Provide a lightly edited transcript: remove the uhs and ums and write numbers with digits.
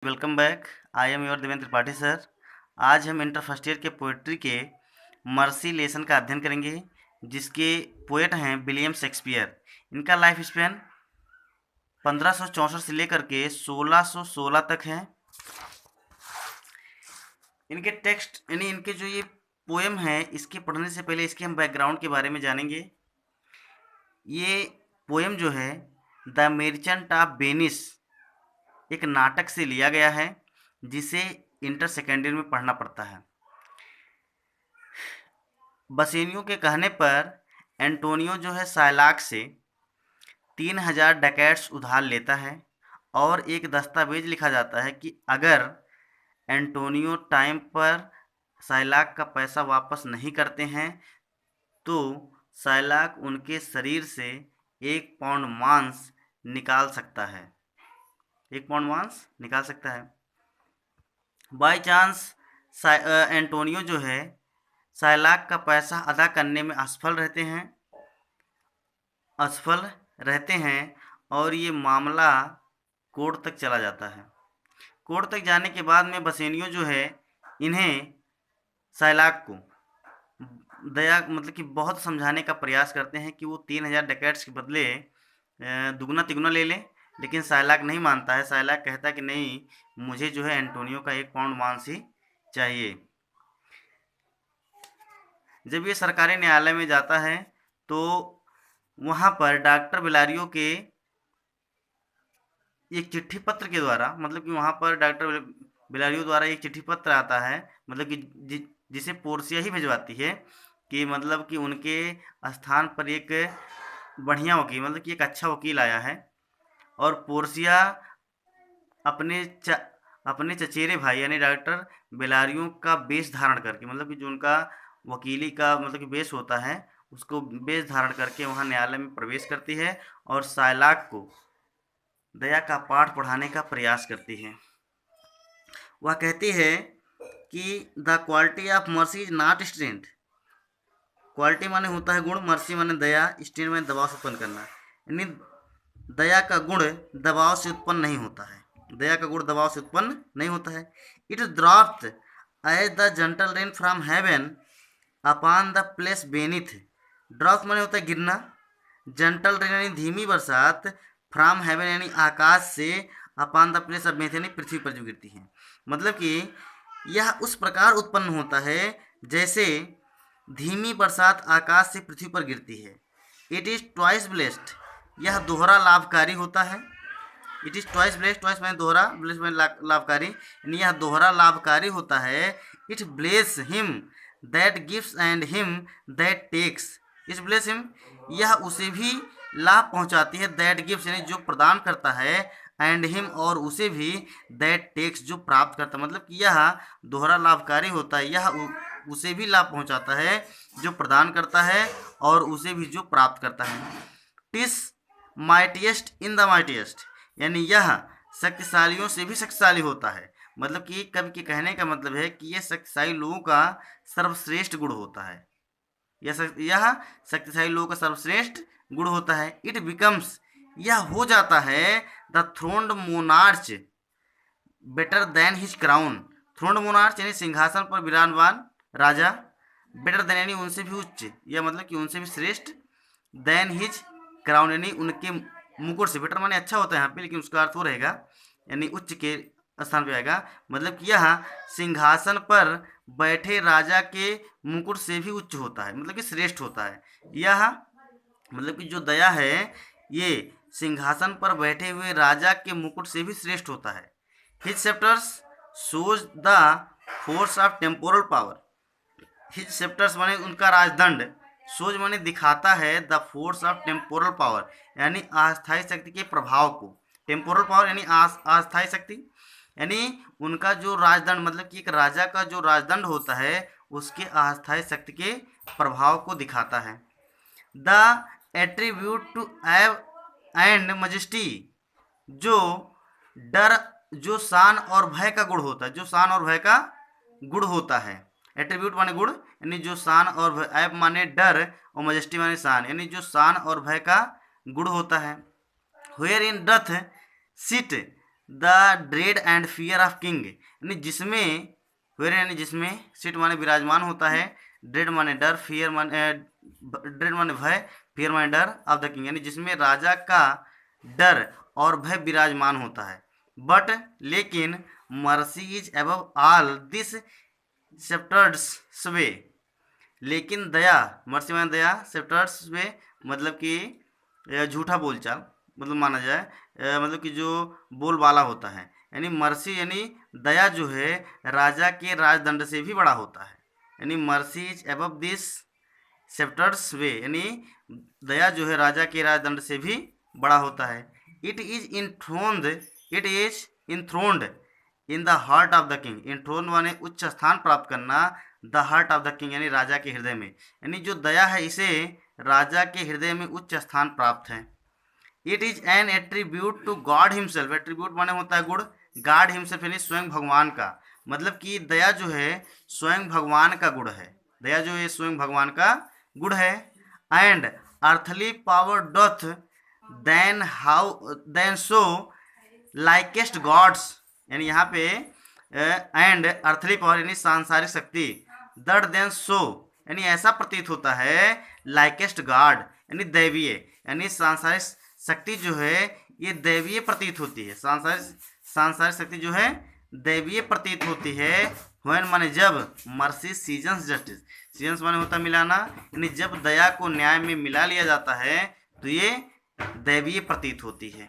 Welcome back. I am your Devendra Tripathi sir. आज हम inter first year के पोएट्री के मर्सी लेसन का अध्ययन करेंगे, जिसके पोएट हैं विलियम शेक्सपियर। इनका लाइफ स्पैन 1564 से लेकर के 1616 तक है। इनके टेक्स्ट यानी इनके जो ये पोएम है, इसके पढ़ने से पहले इसके हम बैकग्राउंड के बारे में जानेंगे। ये पोएम जो है द मर्चेंट ऑफ वेनिस एक नाटक से लिया गया है, जिसे इंटर सेकेंड ईयर में पढ़ना पड़ता है। बसेनियो के कहने पर एंटोनियो जो है साइलाक से 3000 डकैट्स उधार लेता है और एक दस्तावेज लिखा जाता है कि अगर एंटोनियो टाइम पर साइलाक का पैसा वापस नहीं करते हैं तो साइलाक उनके शरीर से 1 पाउंड मांस निकाल सकता है। 1 पाउंड मांस निकाल सकता है। बाय चांस एंटोनियो जो है साइलाक का पैसा अदा करने में असफल रहते हैं और ये मामला कोर्ट तक चला जाता है। कोर्ट तक जाने के बाद में बसेनियो जो है इन्हें साइलाक को दया मतलब कि बहुत समझाने का प्रयास करते हैं कि वो 3000 डकैट्स के बदले दुगना तिगुना ले लें, लेकिन साइलाक नहीं मानता है। साइलाक कहता है कि नहीं, मुझे जो है एंटोनियो का 1 पाउंड मांस ही चाहिए। जब ये सरकारी न्यायालय में जाता है तो वहाँ पर डॉक्टर बेलारियो के एक चिट्ठी पत्र के द्वारा, मतलब कि वहाँ पर डॉक्टर बेलारियो द्वारा एक चिट्ठी पत्र आता है, मतलब कि जिसे पोर्सिया ही भिजवाती है कि मतलब कि उनके स्थान पर एक बढ़िया वकील, मतलब कि एक अच्छा वकील आया है। और पोर्सिया अपने चचेरे भाई यानी डॉक्टर बेलारियो का वेश धारण करके, मतलब कि जो उनका वकीली का मतलब कि वेश होता है, उसको वेश धारण करके वहाँ न्यायालय में प्रवेश करती है और साइलाक को दया का पाठ पढ़ाने का प्रयास करती है। वह कहती है कि the quality of mercy is not strength. Quality माने होता है गुण, मर्सी माने दया, स्ट्रेंथ माने दबाव से उत्पन्न करना। यानी दया का गुण दबाव से उत्पन्न नहीं होता है। दया का गुण दबाव से उत्पन्न नहीं होता है। It dropped as the gentle rain from heaven upon the place beneath. Drop माने होता है गिरना, जेंटल रेन यानी धीमी बरसात, फ्रॉम हेवन यानी आकाश से, upon the place of beneath यानी पृथ्वी पर जो गिरती है। मतलब कि यह उस प्रकार उत्पन्न होता है जैसे धीमी बरसात आकाश से पृथ्वी पर गिरती है। इट इज ट्वाइस ब्लेस्ड, यह दोहरा लाभकारी होता है। It is twice blessed, twice में दोहरा, ब्लेस्ड में लाभकारी, यानी यह दोहरा लाभकारी होता है। It bless him that gives and him that takes. It bless him, यह उसे भी लाभ पहुंचाती है, दैट गिव्स यानी जो प्रदान करता है, एंड हिम और उसे भी, दैट टेक्स जो प्राप्त करता है। मतलब कि यह दोहरा लाभकारी होता है, यह उसे भी लाभ पहुंचाता है जो प्रदान करता है और उसे भी जो प्राप्त करता है। TISS mightiest in the mightiest, यानी यह शक्तिशालियों से भी शक्तिशाली होता है। मतलब कि कवि के कहने का मतलब है कि यह शक्तिशाली लोगों का सर्वश्रेष्ठ गुण होता है। यह शक्तिशाली लोगों का सर्वश्रेष्ठ गुण होता है। इट बिकम्स, यह हो जाता है, the throned monarch better than his crown. Throned monarch यानी सिंहासन पर विराजमान राजा, बेटर देन यानी उनसे भी उच्च, या मतलब कि उनसे भी श्रेष्ठ, देन हिज क्राउन यानी उनके मुकुट से। बेटर माने अच्छा होता है यहाँ पे, लेकिन उसका अर्थ वो रहेगा यानी उच्च के स्थान पे आएगा। मतलब कि यह सिंहासन पर बैठे राजा के मुकुट से भी उच्च होता है, मतलब कि श्रेष्ठ होता है। यह मतलब कि जो दया है ये सिंहासन पर बैठे हुए राजा के मुकुट से भी श्रेष्ठ होता है। His sceptres shows the force of temporal power. His sceptres माने उनका राजदंड, शोज माने दिखाता है, the force of temporal power यानी अस्थायी शक्ति के प्रभाव को। टेम्पोरल पावर यानी अस्थायी शक्ति, यानी उनका जो राजदंड, मतलब कि एक राजा का जो राजदंड होता है उसके अस्थायी शक्ति के प्रभाव को दिखाता है। द एट्रीब्यूट टू एव एंड मजेस्टी, जो शान और भय का गुण होता है, जो शान और भय का गुण होता है। एट्रीब्यूट माने गुण, यानी जो शान और भय, ऐप माने डर और मजेस्टी माने शान, यानी जो शान और भय का गुण होता है। Wherein doth sit the dread and fear of king, यानी जिसमें वेयर यानी जिसमें, सिट माने विराजमान होता है, ड्रेड माने डर, फियर माने ड्रेड माने भय, फियर माने डर ऑफ द किंग, यानी जिसमें राजा का डर और भय विराजमान होता है। बट लेकिन mercy is above all this sceptres sway, लेकिन दया, मर्सी माने दया, सेप्टर्स स्वे मतलब कि झूठा बोलचाल मतलब माना जाए, मतलब कि जो बोलबाला होता है, यानी मर्सी यानी दया जो है राजा के राजदंड से भी बड़ा होता है, यानी मर्सी इज अबव दिस सेप्टर्स वे, यानी दया जो है राजा के राजदंड से भी बड़ा होता है। It is enthroned in the heart of the king, enthroned माने उच्च स्थान प्राप्त करना, the heart of the king यानी राजा के हृदय में, यानी जो दया है इसे राजा के हृदय में उच्च स्थान प्राप्त है। It is an attribute to God himself, attribute माने होता है गुण, गॉड हिमसेल्फ यानी स्वयं भगवान का, मतलब कि दया जो है स्वयं भगवान का गुण है, दया जो है स्वयं भगवान का गुण है। And earthly power doth then show likest God's, यानी यहाँ पे एंड अर्थली पावर यानी सांसारिक शक्ति, दर्द देन सो यानी ऐसा प्रतीत होता है, लाइकेस्ट गॉड यानी दैवीय, यानी सांसारिक शक्ति जो है ये दैवीय प्रतीत होती है, सांसारिक शक्ति जो है दैवीय प्रतीत होती है। व्हेन माने जब, मर्सी सीजन्स जस्टिस, सीजन्स माने होता है मिलाना, यानी जब दया को न्याय में मिला लिया जाता है तो ये दैवीय प्रतीत होती है।